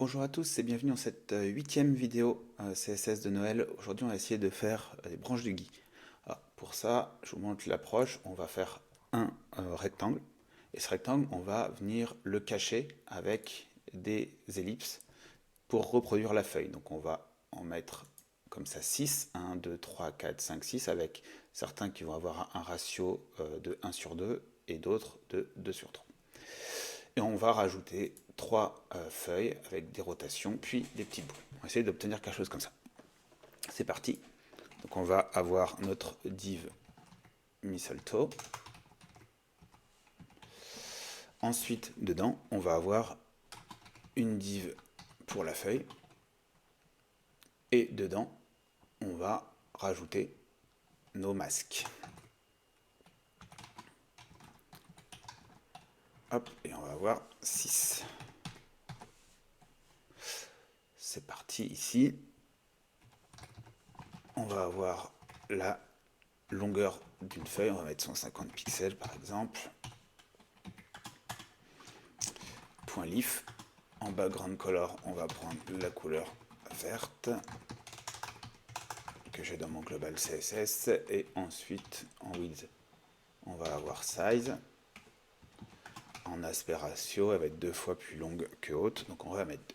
Bonjour à tous et bienvenue dans cette huitième vidéo CSS de Noël. Aujourd'hui, on va essayer de faire des branches du GUI. Alors, pour ça, je vous montre l'approche. On va faire un rectangle. Et ce rectangle, on va venir le cacher avec des ellipses pour reproduire la feuille. Donc, on va en mettre comme ça 6, 1, 2, 3, 4, 5, 6, avec certains qui vont avoir un ratio de 1/2 et d'autres de 2/3. Et on va rajouter trois feuilles avec des rotations, puis des petites boules. On va essayer d'obtenir quelque chose comme ça. C'est parti. Donc on va avoir notre div mistletoe. Ensuite, dedans, on va avoir une div pour la feuille. Et dedans, on va rajouter nos masques. Hop, et on va avoir 6. C'est parti ici. On va avoir la longueur d'une feuille, on va mettre 150 pixels par exemple. Point .lif. En background color, on va prendre la couleur verte que j'ai dans mon global CSS. Et ensuite, en width, on va avoir size. En aspect ratio, elle va être 2 fois plus longue que haute. Donc on va mettre 2.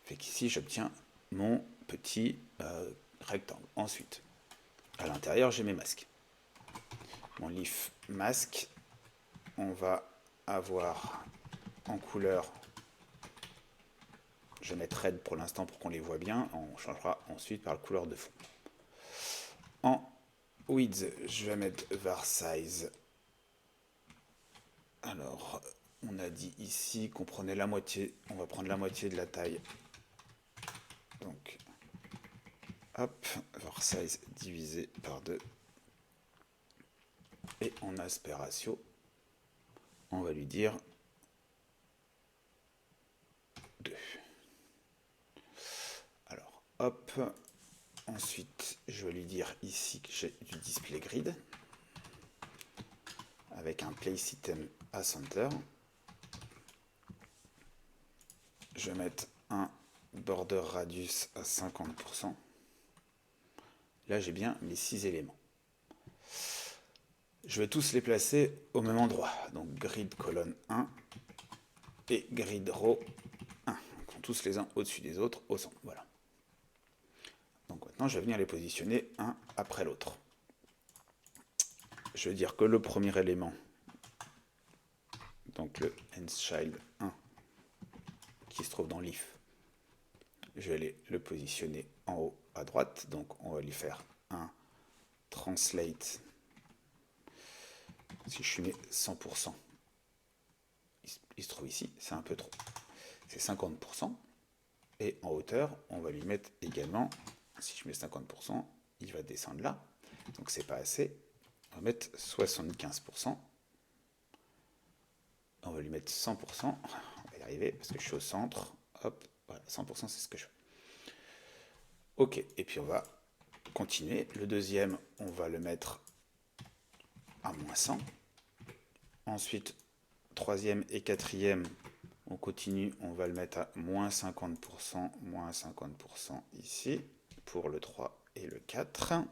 Fait qu'ici, j'obtiens mon petit rectangle. Ensuite, à l'intérieur, j'ai mes masques. Mon leaf masque, on va avoir en couleur, je vais mettre red pour l'instant pour qu'on les voit bien, on changera ensuite par la couleur de fond. En width, je vais mettre var size. Alors, on a dit ici qu'on prenait la moitié, on va prendre la moitié de la taille. Donc, hop, var size divisé par 2. Et en aspect ratio, on va lui dire 2. Alors, hop. Ensuite, je vais lui dire ici que j'ai du display grid avec un place item à center. Je vais mettre un border radius à 50%. Là, j'ai bien mes 6 éléments. Je vais tous les placer au même endroit. Donc grid colonne 1 et grid row 1. Ils sont tous les uns au-dessus des autres au centre. Voilà. Donc maintenant, je vais venir les positionner un après l'autre. Je vais dire que le premier élément, donc le child 1, qui se trouve dans l'if, je vais aller le positionner en haut à droite. Donc on va lui faire un translate. Si je mets 100%, il se trouve ici, c'est un peu trop. C'est 50%. Et en hauteur, on va lui mettre également, si je mets 50%, il va descendre là. Donc c'est pas assez. On va mettre 75%. On va lui mettre 100%. On va y arriver parce que je suis au centre. Hop, voilà, 100% c'est ce que je veux. Ok, et puis on va continuer. Le deuxième, on va le mettre à -100. Ensuite, troisième et quatrième, on continue, on va le mettre à -50%, -50% ici, pour le 3 et le 4.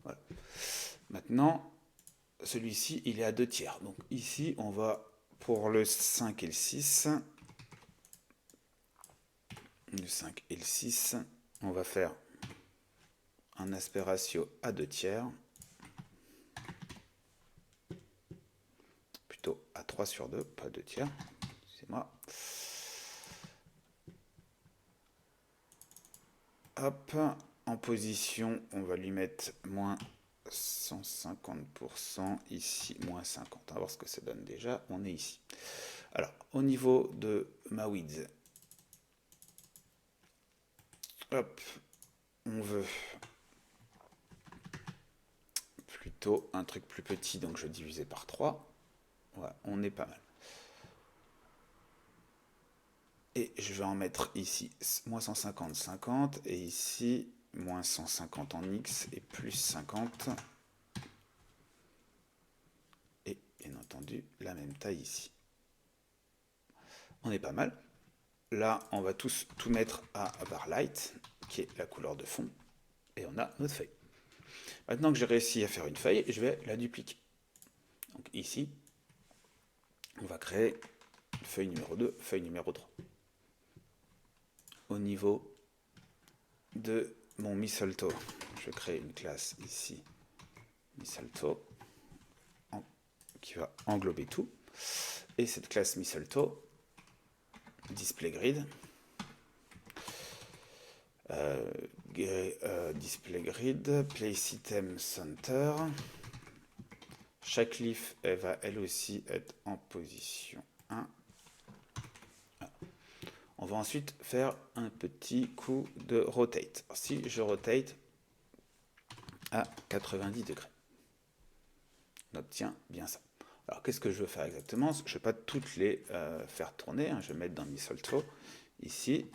Voilà. Maintenant, celui-ci, il est à 2/3. Donc ici, on va, pour le 5 et le 6, on va faire un aspect ratio à 2/3, plutôt à 3/2, pas 2/3, c'est moi. Hop, en position, on va lui mettre -150%, ici -50. On va voir ce que ça donne déjà, on est ici. Alors, au niveau de ma width, hop, on veut plutôt un truc plus petit, donc je vais diviser par 3. Voilà, on est pas mal. Et je vais en mettre ici -150, 50, et ici -150 en X et +50. Et bien entendu la même taille ici. On est pas mal. Là, on va tout mettre à bar light, qui est la couleur de fond, et on a notre feuille. Maintenant que j'ai réussi à faire une feuille, je vais la dupliquer. Donc ici, on va créer feuille numéro 2, feuille numéro 3. Au niveau de mon mistletoe, je vais créer une classe ici, mistletoe, qui va englober tout. Et cette classe mistletoe, display grid, display grid, place item center. Chaque leaf, elle va elle aussi être en position 1. On va ensuite faire un petit coup de rotate. Alors, si je rotate à 90 degrés, on obtient bien ça. Alors qu'est-ce que je veux faire exactement? Je ne vais pas toutes les faire tourner, hein. Je vais mettre dans mistletoe ici,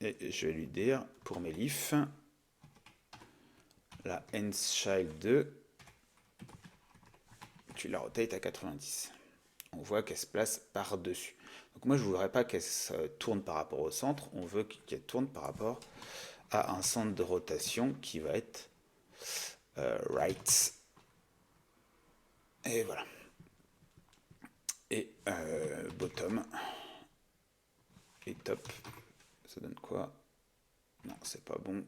et je vais lui dire pour mes leafs, la ends child 2, tu la rotates à 90. On voit qu'elle se place par-dessus. Donc moi je ne voudrais pas qu'elle se tourne par rapport au centre, on veut qu'elle tourne par rapport à un centre de rotation qui va être right. Et voilà. Et bottom et top, ça donne quoi? Non, c'est pas bon.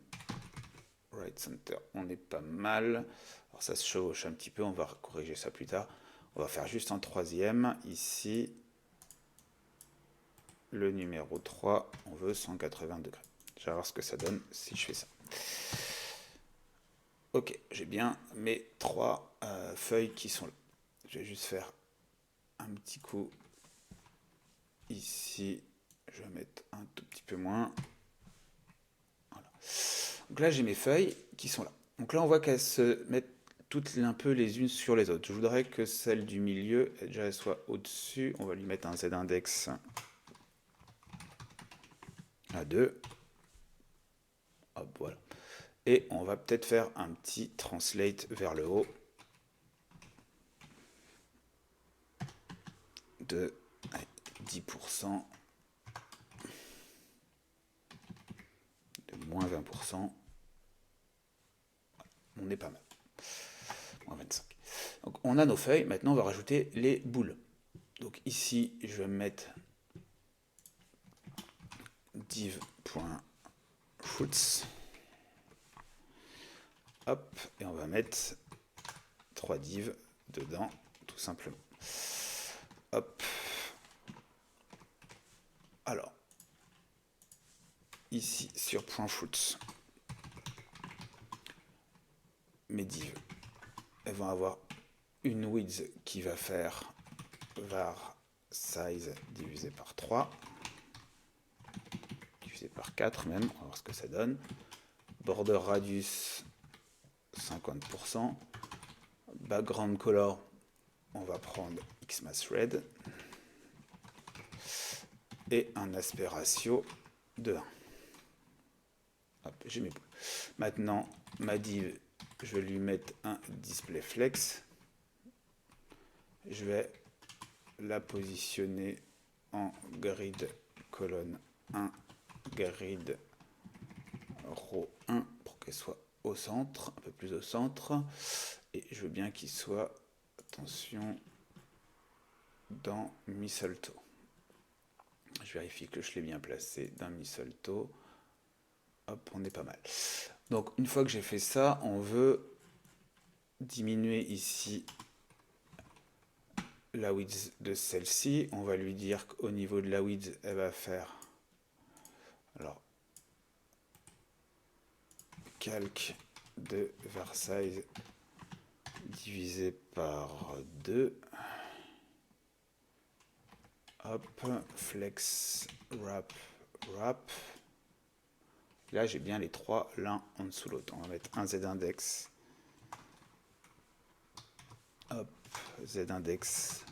Right center, on est pas mal. Alors ça se chevauche un petit peu, on va corriger ça plus tard. On va faire juste un troisième. Ici, le numéro 3, on veut 180 degrés. Je vais voir ce que ça donne si je fais ça. Ok, j'ai bien mes 3 feuilles qui sont là. Je vais juste faire un petit coup ici. Je vais mettre un tout petit peu moins. Voilà. Donc là, j'ai mes feuilles qui sont là. Donc là, on voit qu'elles se mettent toutes un peu les unes sur les autres. Je voudrais que celle du milieu, déjà, elle soit au-dessus. On va lui mettre un Z-index à 2. Hop, voilà. Et on va peut-être faire un petit translate vers le haut de 10%, de moins 20%. On est pas mal. Moins 25. Donc on a nos feuilles. Maintenant, on va rajouter les boules. Donc ici, je vais mettre div.fruits. Hop, et on va mettre 3 divs dedans, tout simplement. Hop. Alors, ici, sur .fruits, mes divs, elles vont avoir une width qui va faire var size divisé par 3, divisé par 4 même, on va voir ce que ça donne. Border radius 50%. Background color, on va prendre xmass-red. Et un aspect ratio de 1. Hop, j'ai mes boules. Maintenant, ma div, je vais lui mettre un display flex. Je vais la positionner en grid colonne 1, grid row 1 pour qu'elle soit au centre, un peu plus au centre. Et je veux bien qu'il soit, attention, dans mistletoe. Je vérifie que je l'ai bien placé dans mistletoe. Hop, on est pas mal. Donc une fois que j'ai fait ça, on veut diminuer ici la width de celle-ci. On va lui dire qu'au niveau de la width, elle va faire, alors, calque de var size divisé par 2. Hop, flex, wrap, wrap. Là, j'ai bien les trois l'un en dessous de l'autre. On va mettre un z-index. Hop, z-index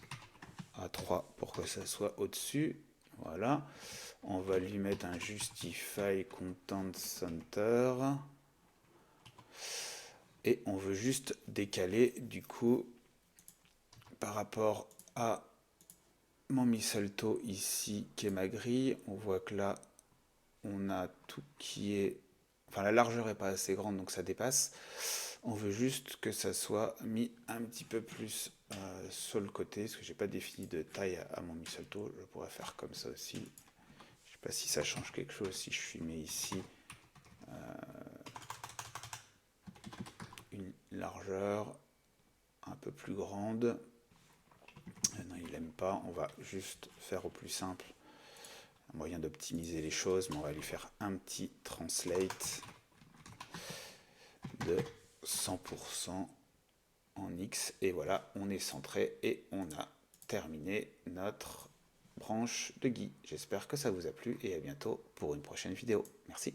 à 3 pour que ça soit au-dessus. Voilà. On va lui mettre un justify content center. Et on veut juste décaler, du coup, par rapport à mon mistletoe ici qui est ma grille, on voit que là on a tout qui est... Enfin la largeur est pas assez grande donc ça dépasse. On veut juste que ça soit mis un petit peu plus sur le côté, parce que j'ai pas défini de taille à mon mistletoe. Je pourrais faire comme ça aussi. Je sais pas si ça change quelque chose si je suis mis ici une largeur un peu plus grande. Non, il aime pas. On va juste faire au plus simple. Un moyen d'optimiser les choses, mais on va lui faire un petit translate de 100% en X. Et voilà, on est centré et on a terminé notre branche de Guy. J'espère que ça vous a plu et à bientôt pour une prochaine vidéo. Merci.